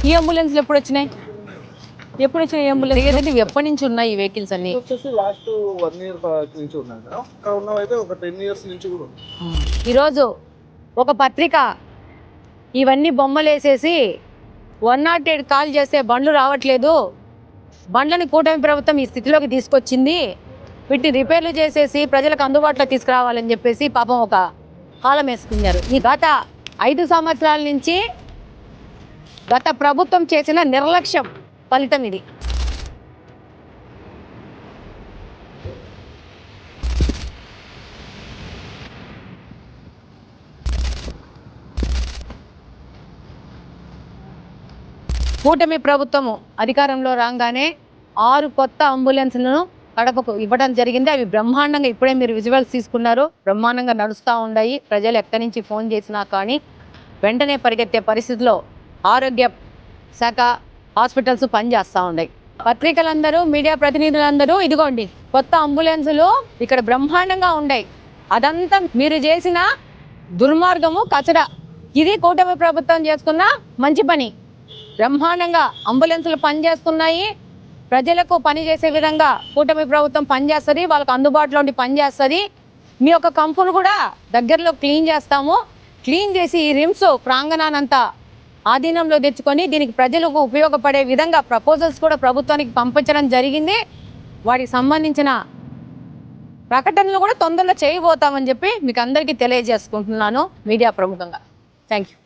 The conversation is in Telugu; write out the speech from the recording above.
ఈ అంబులెన్స్లు ఎప్పుడు వచ్చినాయి? ఎప్పుడు వచ్చినాయి అంబులెన్స్? లేదంటే ఎప్పటి నుంచి ఉన్నాయి ఈ వెహికల్స్ అన్ని? లాస్ట్ 1 ఇయర్ నుంచి ఉన్నాయి మేడం. ఉన్నవైతే ఒక 10 ఇయర్స్ నుంచి కూడా ఉంది. ఈరోజు ఒక పత్రిక ఇవన్నీ బొమ్మలు వేసేసి 108 కాల్ చేస్తే బండ్లు రావట్లేదు, బండ్లని కూటమి ప్రభుత్వం ఈ స్థితిలోకి తీసుకొచ్చింది, వీటిని రిపేర్లు చేసేసి ప్రజలకు అందుబాటులో తీసుకురావాలని చెప్పేసి పాపం ఒక కాలం వేసుకున్నారు. ఈ గత 5 సంవత్సరాల నుంచి గత ప్రభుత్వం చేసిన నిర్లక్ష్యం ఫలితం ఇది. కూటమి ప్రభుత్వము అధికారంలో రాగానే 6 కొత్త అంబులెన్స్లను కడపకు ఇవ్వడం జరిగింది. అవి బ్రహ్మాండంగా, ఇప్పుడే మీరు విజువల్స్ తీసుకున్నారు, బ్రహ్మాండంగా నడుస్తూ ఉన్నాయి. ప్రజలు ఎక్కడి నుంచి ఫోన్ చేసినా కానీ వెంటనే పరిగెత్తే పరిస్థితిలో ఆరోగ్య శాఖ హాస్పిటల్స్ పనిచేస్తూ ఉన్నాయి. పత్రికలందరూ, మీడియా ప్రతినిధులందరూ ఇదిగోండి కొత్త అంబులెన్సులు ఇక్కడ బ్రహ్మాండంగా ఉన్నాయి. అదంతా మీరు చేసిన దుర్మార్గము, కచరా. ఇది కూటమి ప్రభుత్వం చేసుకున్న మంచి పని. బ్రహ్మాండంగా అంబులెన్సులు పనిచేస్తున్నాయి. ప్రజలకు పని చేసే విధంగా కూటమి ప్రభుత్వం పనిచేస్తుంది, వాళ్ళకు అందుబాటులో ఉండి పనిచేస్తుంది. మీ యొక్క కంపును కూడా దగ్గరలో క్లీన్ చేస్తాము. క్లీన్ చేసి ఈ రిమ్స్ ప్రాంగణానంతా ఆధీనంలో తెచ్చుకొని దీనికి ప్రజలకు ఉపయోగపడే విధంగా ప్రపోజల్స్ కూడా ప్రభుత్వానికి పంపించడం జరిగింది. వాటికి సంబంధించిన ప్రకటనలు కూడా తొందరలో చేయబోతామని చెప్పి మీకు అందరికీ తెలియజేసుకుంటున్నాను మీడియా ప్రముఖంగా. Thank you.